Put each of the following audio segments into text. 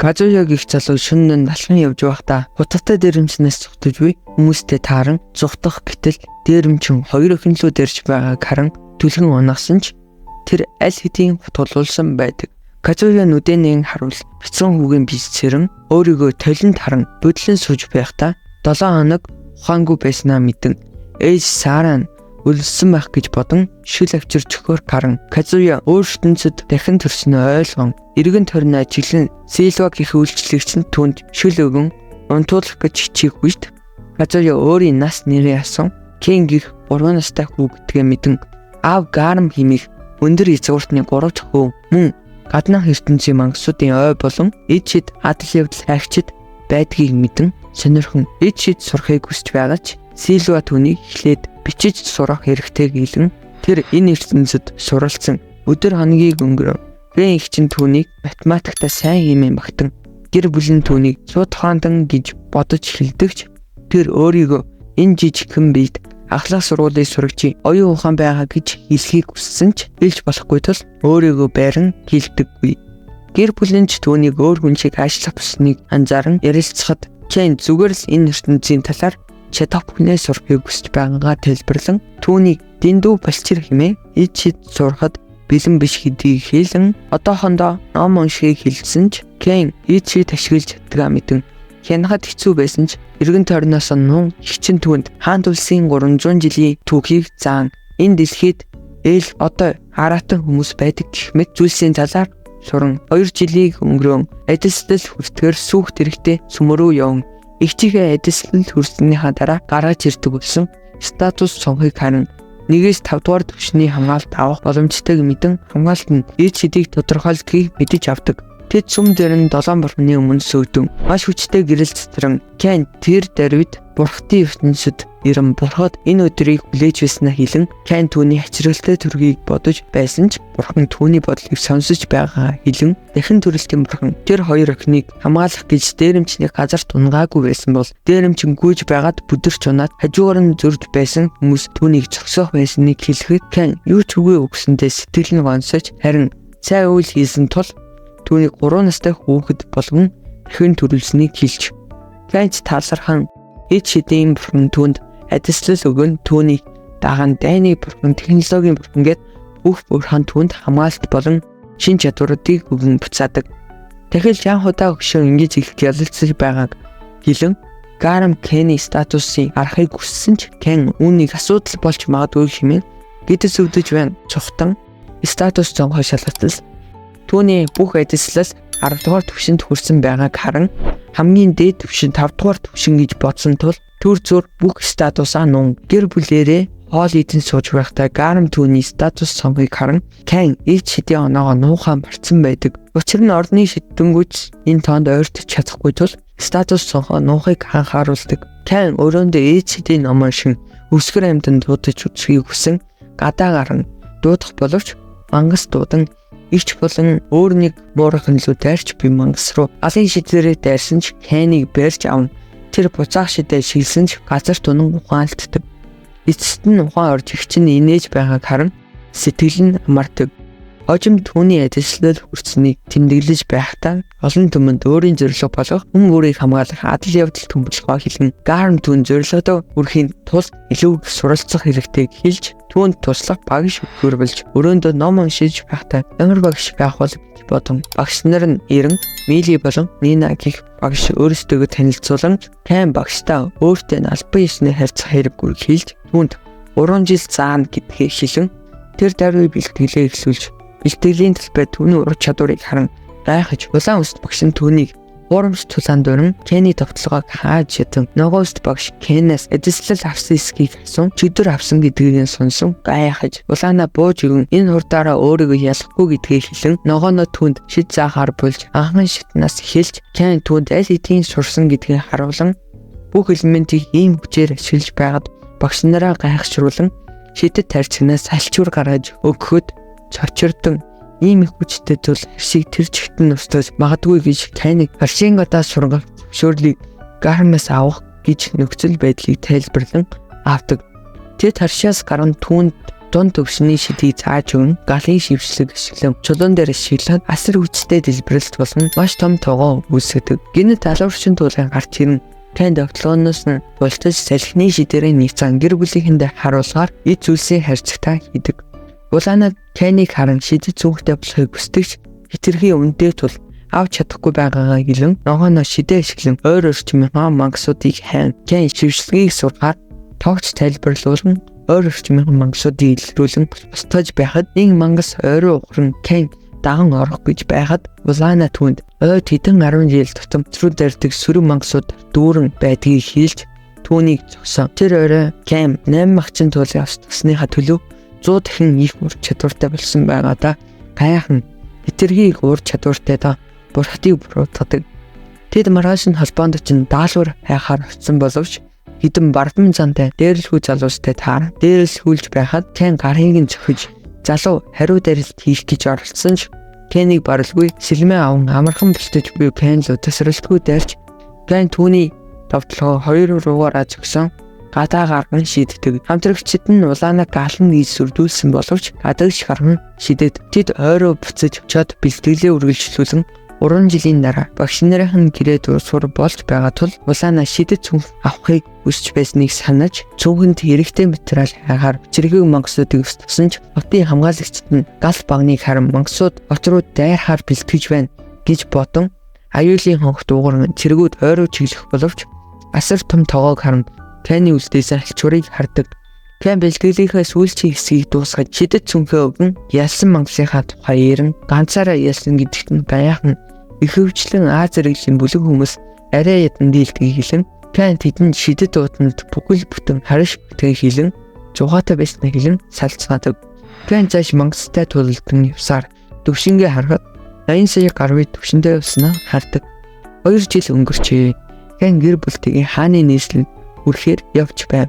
Казуяг их залуу шөнө налхан явж байхдаа хутгатай дээрэмчнээс зугтаж буй хүмүүстэй тааран зугтах гэтэл дээрэмчин хоёр өхөнлөө дэрж байгааг харан түлхэн унагсан ч тэр аль хэдийн хутгалуулсан байдаг. Казуя нүдэнийн харуул бяцхан хүүгийн бисцэрэн өөрийгөө толинд харан бодлон сууж байхдаа 7 хоног ухаангүй байснаа мэдэн ээж Сараа өлссөн байх гэж бодон шил авчирч өгөхөөр харан Казуя өөртөнцөд дахин төрснөө ойлгон эргэн тойрны ажиглан Силва гэх үйлчлэгч нь түнд шил өгөн унтуулах гэж хичээх үед Казуя өөрийн нас нэрээ асан Кен гих 3 настай хүү гэдгээ мэдэн аав Гарм химих өндөр эзгүүртний 3 дахь хүү мөн гаднах ертөнцийн мангасуудын ой болон эд шид адал явдал хайгчид байдгийг мэдэн сонирхон эд шид сурахыг хүсэж байгаа ч Силва түүнийг эхлээд бичиж сурах хэрэгтэй гэлэн тэр энэ ертөнцид суралцсан өдөр хоногийг өнгөрөв. Кен их чинь түүнийг математиктаа сайн хэмээн багтан гэр бүл нь түүнийг цууд хаандан гэж бодож эхэлдэгч тэр өөрийгөө энэ жижигхэн биед ахлах сургуулийн сурагчийн оюун ухаан байгаа гэж хэлхийг хүссэн ч хэлж болохгүй тул өөрийгөө байран хэлдэггүй. Гэр бүлийн ч түүнийг өөр хүн шиг ажиллах бүсныг анзааран ярилцахад Кен зүгээр л энэ ертөнцийн талаар чадах бүхнээ сурахыг хүсэж байгаагаа тайлбарлан түүнийг дэндүү балчир хэмээн эд шид сурахад бэлэн биш гэдгийг хэлэн одоохондоо ном уншихыг хэлсэн ч Кен эд шид ашиглаж чаддгаа мэдэн хянахад хэцүү байсан ч эргэн тойрноос нун хичин түнд хаант улсын 300 жилийн түүхийг заан энэ дэлхийд ээл одоо хараатан хүмүүс байдаг гэх мэт зүйлсийн талаар суран 2 жилийг өнгөрөөн эдэслэл хүртгэр сүхт хэрэгтэй сүмрүү явна. Игчигээ эдэслэл хүрснийхаа дараа гаргаж ирдэг болсон статус цонхыг харин 1-5 дугаар түвшний хамгаалалт авах боломжтойг мэдэн хамгаалалт нь эд шидийг тодорхойлдгийг мэдэж авдаг. Тэд сүм дээр нь 7 бурхны өмнө сүйдэн маш хүчтэй гэрэл цэцрэн Кен тэр даруйд бурхтын ертөнцид ирэн бурхад энэ өдрийг хүлээж байснаа хэлэн Кен түүний хачиргалтай төргийг бодож байсан ч бурхан түүний бодлыг сонсож байгаа хэлэн дахин төрөлтийн бурхан тэр хоёр охиныг хамгаалах гэж дээрэмчний газарт унгаагүй байсан бол дээрэмчин гүйж байгаад бүдэрч унаад хажуугаар нь зөрж байсан хүмүүс түүнийг зогсоох байсныг хэлэхэд Кен юу ч үгүй өгсөндөө сэтгэл нь гонсож харин цай үйл хийсэн тул түүнийг 3 настай хүүхэд болгон дахин төрүүлсэнийг хэлж Кенч таалархан эд шидийн бурхан түүнд адислал өгөн түүнийг даган дайны бурхан технологийн бурхан гэд бүх бурхан түүнд хамгаалалт болон шин чадваруудыг өгөн буцаадаг. Тэгэхэл Жанхудаа өгшөө ингэж их ялалцж байгааг хэлэн Гарм Кений статусыг арахыг хүссэн ч Кен үүнийг асуудал болж магадгүй хэмээн гэдэс өвдөж байна. Цухтан статус зонхоо шалгалтал түүний бүх эдэслэл 10 дугаар түвшинд хүрсэн байгааг харан хамгийн дээд түвшин 5 дугаар түвшин гэж бодсон тул төр зур бүх статусаа нун гэр бүлээрээ хоол идэн сууж байхдаа Гарм түүний статус сонгыг харан Кен эд шидийн оноогоо нуухан барцсан байдаг. Учир нь орны шидэнгүүч энэ тоонд ойртож чадахгүй тул статус сонхоо нуухыг анхааруулдаг. Кен өрөөндөө эд шидийн номон шин өсгөр амьтанд дуудаж үзхийг хүсэн гадаа гарan дуудах боловч мангас дуудан ирч болон өөр нэг буурхан лүү дайрч би мангас руу алын шидээрээ дайрсан ч Кенийг барьж авна. Тэр буцаах шидээ шилсэн ч газар тунан ухаалтдаг. Эцэст нь ухаан орж их чинь инээж байгааг харан сэтгэл нь амардаг. Хожим түүний эдэслэл хүрснийг тэмдэглэж байхдаа олон түмэнд өөрийн зорилго болгох хүн өөрийг хамгаалах адал явдал төлөвлөгөө хэлэн Гарм түн зорилгодоо хүрэхийн тулд илүү их суралцах хэрэгтэйг хэлж түүнд туслах багш хөрвөлж өрөөндөө ном уншиж байхдаа ямар багш байх бол гэж бодон багш нар нь Ирэн, Мили болон Нина гэх багш өөрсдөө танилцуулан Кен багштай өөртөө албан ёсны харьцах хэрэггүй хэлж түүнд 3 жил заана гэдгийг хэлэн тэр даруй бэлтгэлээ эхлүүлж бэлтгэлийн талбай түүний ур чадварыг харан гайхаж улаан үст багш нь түүнийг уурамч тулаан дуран Кений товтлогоог хааж ятан нөгөө үст багш Кенээс эдэслэл авсан эсхийг асуун чөдөр авсан гэдгийг сонсон гайхаж улаанаа бууж өгөн энэ хурдаараа өөрийгөө ялахгүй гэдгийг хэлэн нөгөөнөө түнд шид заахаар болж анхан шатнаас эхэлж Кен түнд аль хэдийн сурсан гэдгийг харуулan бүх элементийг ийм хүчээр ашиглаж байгаад багш нараа гайхшруулан шидэд тарьцнаас салчуур гаргаж өгөхөд цочирдон ийм их хүчтэй тул харшиг тэр чигтэн устгаж магадгүй гэж Кениг Харшингадаа сургах зөвшөөрлийг Гармаас авах гэж нөхцөл байдлыг тайлбарлан авдаг. Тэд харшаас гарan түүнд дунд төвшний шидийг зааж өгнө. Галын шившлэг ашиглан чулуун дээр шиглээд асар хүчтэй дэлбэрэлт болон маш том тогоо үүсгэдэг. Гэнэт алуурчин туулын гарч ирэн Кен тогтолгооноос нь бултаж салхины шидэрийн нэг зан гэр бүлийнхэндээ харуулгаар эд зүйлсийн харьцагтаа хийдэг. Улаанаа Кеныг харан шидэд зүгтээ болохыг хүсдэгч хэтэрхий өмнөдөө тул авч чадахгүй байгаагаа хэлэн ногооно шидэ ашиглан ойр орчмын мангасуудыг хайн Кен шившлэгийг сургаар тогч тайлбарлуулан ойр орчмын мангасуудыг илрүүлэн устгаж байхад нэг мангас ойроо ухран Кен даган орох гэж байхад Улаана түүнд ойд хэдэн 10 жил тутам руу дэрдэг сөрөг мангасууд дүүрэн байдгийг хэлж түүнийг зогсоо. Тэр орой Кен 8 махчин туулын устгасныхаа төлөө 100 дахин их ур чадвартай болсон байгаадаа гайхан хэтэрхий ур чадвартайдаа бурхтыг буруутгадаг. Тэд маргаашны холбоонд чинь даалгавар хайхаар очсон боловч хэдэн бардам зантай дээрлэхүй залуустай таар дээрлэхүүлж байхад Кен гарыг нь зөхөж залуу хариу дарилт хийх гэж оролцсон ч Кенийг баралгүй сэлмээ аван амархан бэлтэж буй Кен л тасралтгүй дайрч Кен түүний товтлогоо 2 руугаараа зөксөн гадаа гарган шийддэг. Хамтрагчид нь Улаанаа галан гэж сүрдүүлсэн боловч гадагш гарган шидэд тэд ойроо буцаж очоод бэлтгэлээ үргэлжлүүлэн 3 жилийн дараа багш нарын гэрээд сур болж байгаа тул Улаанаа шидэд цүнх авахыг хүсч байсныг санаж цүнхэнд хэрэгтэй материал хайгаар цэргийг мангасуудыг устгасан ч хотын хамгаалагчид нь гал багныг харан мангасууд хот руу дайрахаар бэлтгэж байна гэж бодон аюулын хонх дуугарн цэргүүд ойроо чиглэх боловч асар том тоогоог харан Кены үлдээсэн алчуурыг хардаг. Кен бэлтгэлийнхээ сүүлчийн хэсгийг дуусгаж шидэд цүнхээ өгөн ялсан мангасынхаа тухай ярин ганцаараа ялсан гэдэгт нь гайхан их хөвчлэн Аз зэрэглэлийн бүлэг хүмүүс арай ядан дийлдгийг хэлэн Кен тэдэнд шидэд дууданд бүхэл бүтэн хариш бүтэн хэлэн зугаатай байснаа хэлэн салцгаадаг. Кен цааш мангастай тулалдан явсаар төвшингээ харахад 80 сая гаруй төвшөндөө явснаа хардаг. 2 жил өнгөрчээ. Кен гэр бүлтэйгээ хааны нийслэл хүрэхээр явж байв.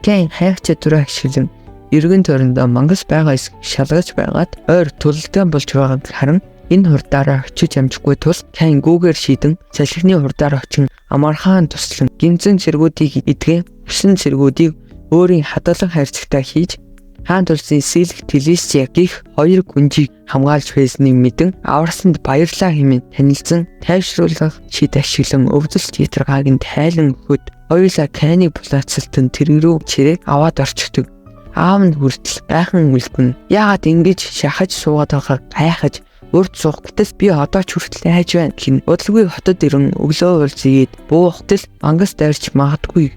Кен хайх чадвараа ашиглан эргэн тойрондоо мангас байгаа эсэх шалгаж байгаад ойр тулалдан болж байгааг харан энэ хурдаараа очиж амжихгүй тул Кен гүүгээр шийдэн салхины хурдаар очин амархан туслан гинзэн цэргүүдийг эдгэн өсөн цэргүүдийг өөрийн хадгалан хайрцагтай хийж хаан тулсын сэлэг Телесия гих 2 гүнжийг хамгаалж байсныг мэдэн аварсанд баярлаа хэмээн танилцсан тайвшруулах шийд ашиглан өвдөлт ядаргааг нь тайлан өгөхөд хоёулаа Кеныг булаацалтан тэр рүү чирээ аваад орчдөг. Аав нь хүртэл гайхан үлдэн яагаад ингэж шахаж суугаад байгааг гайхаж урд суух гэтэл би одоо ч хүртэл айж байна гин удалгүй хотод ирэн өглөө уулзээд буухтэл мангас дайрч магадгүй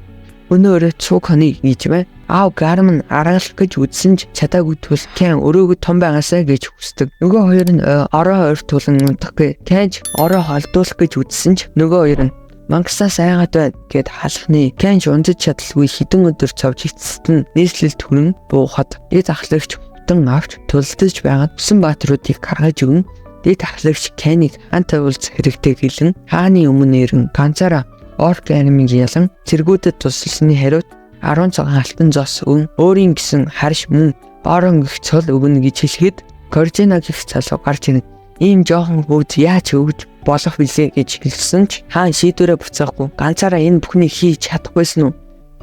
өнөөрөө цуг хоны гэж байна. Аав гарам нь аргалах гэж үдсэн ч чадаагүй тул Кен өрөөгөө том байгаасаа гэж хүсдэг. Нөгөө хоёр нь ороо ойртуулан унтахгүй. Кен ороо холдуулах гэж үдсэн ч нөгөө хоёр нь мангасаас айгаад байна гэд халахны Кен унтаж чадалгүй хідэн өдөр цовж эцэст нь нийслэл түрэн буухад эд ахлагч хутан авч тулдаж байгаад Усан баатруудыг гаргаж өгөн дэд ахлагч Кенийг хантай уулз хэрэгтэй хэлэн хааны өмнө ирэн ганцаараа орк анимыг ялан цэргүүдэд тусалсны хариуд 10 цагаан алтан зоос өн өөрийн гисэн харш мөн борон гих цол өгнө гэж хэлэхэд Коржина гих залуу гарч ирэн ийм жоохон хүүд яаж өгж болох билээ гэж хэлсэн ч хаан шийдвэрээ буцаахгүй ганцаараа энэ бүхнийг хийж чадахгүйсэн үү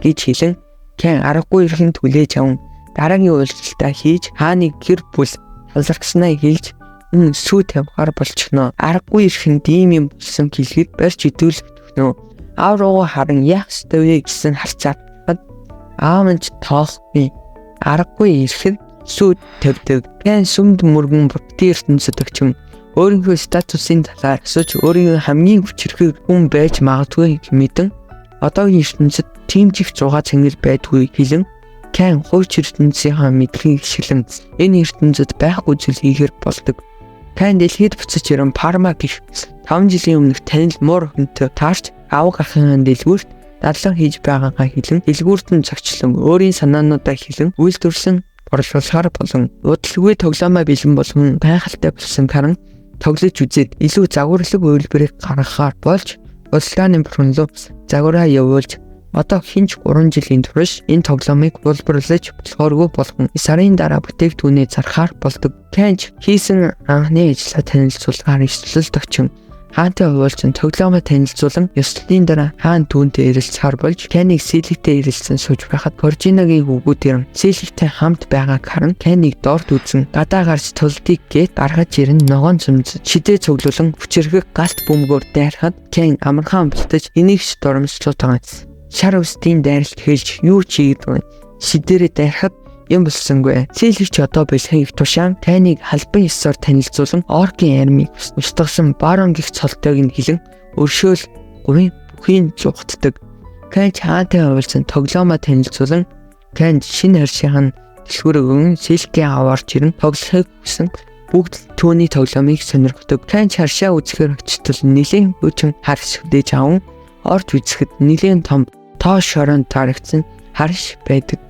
гэж хэлэн Кен аргагүй ирэхэн түлээж аван дараагийн үйлдэлтээ хийж хааны гэр бүл халархснаа хэлж сүү тавихаар болчихно. Аргагүй ирэхэн дийм юм болсон хэлэхэд барьж идүүлэх төгнөө. Аав руугаа харан яах ёстой вэ гэсэн харцаад аав нь тоохгүй аргагүй ирэхэд сүү тавьдаг. Кен сүмд мөргөн бүтэн ертөнцөд очив. Өөрийнхөө статусын талаар асууж өөрийн хамгийн хүчрхэг хүн байж магадгүй мэдэн одоогийн ертөнцид тимчих 6 цэнгэл байдгүй хэлэн Кен хууч ертөнцийнхаа мэдлэгийг шилэн энэ ертөнцид байхгүй зүйл хийхэр болдог. Кен дэлхийд буцаж ирэн Парма гих 5 жилийн өмнөх танил муур охинтой таарч аав ахын дэлгүүрт дадлан хийж байгаагаа хэлэн дэлгүүрт нь зогчлон өөрийн санаануудаа хэлэн үйлдвэрлсэн борлуулахаар болон удалгүй тоглоомоо бэлэн болгон гайхалтай болсон харан тоглож үзээд илүү загварлаг үйлбэрийг гаргахаар болж Улааны бурхан руу загвараа явуулж одоо хинч 3 жилийн турш энэ тоглоомыг булбарлаж болохооргүй болгон сарын дараа бүтээгдэхүүнээ зархаар болдог. Кен хийсэн анхны ажлаа танилцуулгаар эвслэлд очин хаантай уулзсан тоглоомоо танилцуулан ёслолын дараа хаан түүнтэй ирэлцээр болж Кениг Сэлигтэй ирэлцэн сууж байхад Коржинагийн хүүгүүд ирэн Сэлигтэй хамт байгааг харан Кениг дорд үзэн гадаа гарч тулдыг гээд гаргаж ирэн ногоон цөмж шидээ цуглуулан хүчрхэг галт бөмбөгөөр дайрахад Кен амархан бэлтэж энийгч доромжлуу тагаан шар үстийн дайралт хэлж юу ч ийдгүй шидээрээ дайрахад юм болсонгүй. Сэлигч одоо бэлхийг тушаан Кениг халбан ёсоор танилцуулан оркийн армийг устгасан барон гих цолтойг нь хилэн өршөөл гурийн бүхийн зугтдаг. Кен хаантай уулзсан тоглоомоо танилцуулан Кен шинэ харшийн дэлгүүрөг өгөн Сэлигийн аваарч ирэн тоглохыг хүсэн бүгд түүний тоглоомыг сонирхдог. Кен харшаа үзэхээр очтол нэлийн өчн харш хүлээж аван орж үзэхэд нэлийн том тоо шорон таригдсан харш байдаг.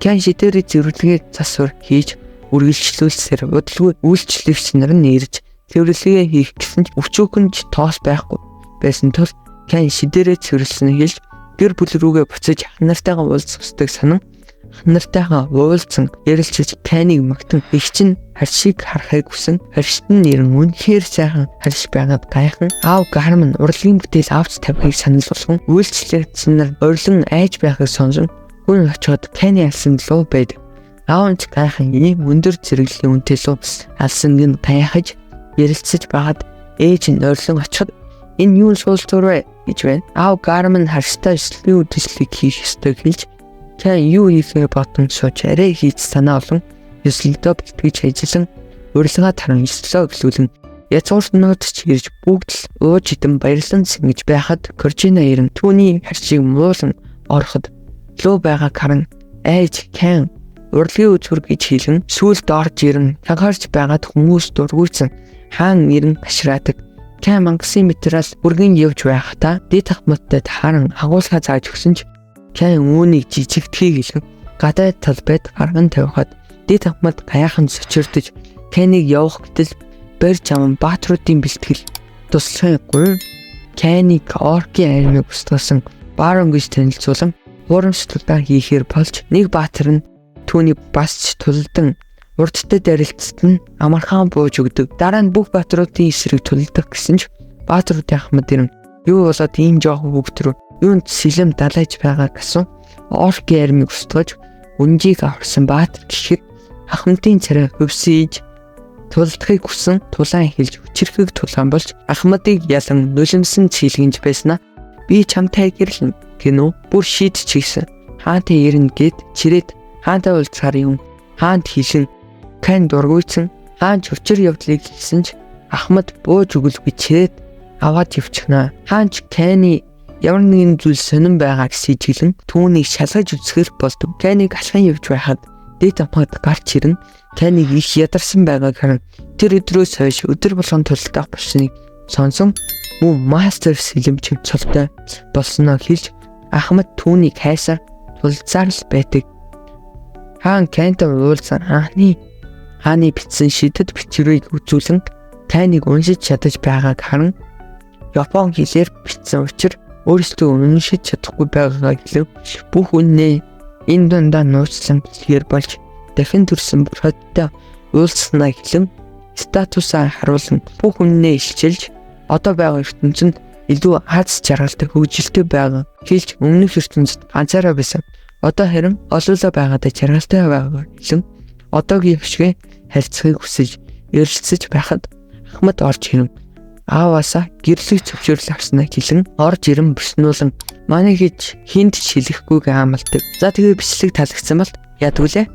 Кен шидээрээ зэрлэгээ засвар хийж үргэлжлүүлсээр удалгүй үйлчлэгч нар нь ирж цэвэрлэгээ хийх гэсэн ч өчүүхэнж тоос байхгүй байсан тул Кен шидээрээ цэвэрлсэн хэлж гэр бүл рүүгээ буцаж ах нартайгаа уулзах ёстойг санан ах нартайгаа уулзсан ярилцж Кениг магтан их чинь харшийг харахыг хүсэн харшид нь нэрэн үнэхээр сайхан харш байгаад гайхан аав гарам нь урлагийн бүтээл авч тавихыг санал болгон үйлчлэгч нар орилон айж байхыг сонсон хүн очоод Кени алсан луу байдаг. Аавч гайхан ийм өндөр зэрэглэлийн үнэтэй луу алсан гин гайхаж ярилцаж байгаад ээж нь орилон очиход энэ юу суулцуур вэ гэж байна. Аав гарам нь харштай эслэгийн үдэшлэг хийх ёстойг хэлж Кен юу хийхээ бодсон сууч арай хийж санаа олон ёслолдоо бэлтгэж ажиллан урилгаа таран ёслоо гэлүүлэн язгууртнууд ч ирж бүгд л ууж идэн баярлан сэнгэж байхад Коржина ирэн түүний харшийг муулан ороход луу байгаа харан айж Кен урлагийн үзүр гэж хэлэн сүүлд орж ирэн цагаарч байгаад хүмүүс дургуйсан хаан ирэн гашраадаг. Кен мангасан материал үргэн явж байхдаа дэд ахмадтай харан агуулга зааж өгсөн ч Кен үүнийг жижигтхийг хэлэн гадаад талбайд гарган тавихад дэд ахмад гайхан сочирдож Кениг явах гэтэл барьж аван баатруудын бэлтгэл туслахын Кениг оркийн армийг устгасан барон гэж танилцуулан урамшлагаа хийхээр болж нэг баатар нь түүний бас ч тулдан урдтай дарилцт нь амархан бууж өгдөг. Дараа нь бүх баатруудын эсрэг тулдах гэсэн ч баатруудын ахмад ирэн юу болоод ийм жоохон хүүхд рүү юунд сэлэм далайж байгаа гэсэн оркийн армийг устгаж үнжийг аварсан баатар гэхэд ахмадын царай хөвсөж тулдахыг хүсэн тулаан хэлж хүчрхэг тулаан болж ахмадыг ялан нулимсэн цэлгэнж байснаа би чамтай гэрлэн гинөө бүр шийдчихсэн. Хаантай ирнэ гэд чирээд хаантай уулзахаар юм. Хаанд хийлэн Кен дургуйсан хаан чөвчөр явдлыг хэлсэн ч ахмад бууж өгөлгүй чирээд аваад явчихна. Хаанч Кени ямар нэгэн зүйл сонирн байгааг сэжиглэн түүнийг шалгаж үзэхэр болдог. Кениг алхан явж байхад дэд амхад гарч ирэн Кениг их ядарсан байгааг харан тэр өдрөөс хойш өдөр болгон тулдах болсныг сонсон мөн мастер сэлэмч цолтой болсноо хэлж ахмад түүнийг хайсаар тулзаар л байдаг. Хаан Кентэй уулзсан хааны бичсэн шидэд бичвэрийг үзүүлэн Кениг уншиж чадаж байгааг харан Япон хэлээр бичсэн учраас өөрсдөө уншиж чадахгүй байгаагаа хэлв. Бүх үннээ энэ дундаа нууцлан бичгээр болж дахин төрсэн бурхадтай уулзснаа хэлэн статусаа харуулсан бүх үннээ илчилж одоо байгаа ертөнцид илүү аз жаргалтай хөгжилтэй байгаа хэлж өмнөх ертөнцид ганцаараа байсан. Одоо харин олоолаа байгаадаа жаргалтай байгаагаар хэлэн одоогийн хвшгээ харьцахыг хүсэж ярилцаж байхад ахмад орж ирэн ааваасаа гэрлэг зөвшөөрөл авснаа хэлэн орж ирэн бүснүүлэн манай гэж хинт шилэхгүйг амалдаг. За тэгээ бичлэг таалагдсан бол яд үлээ.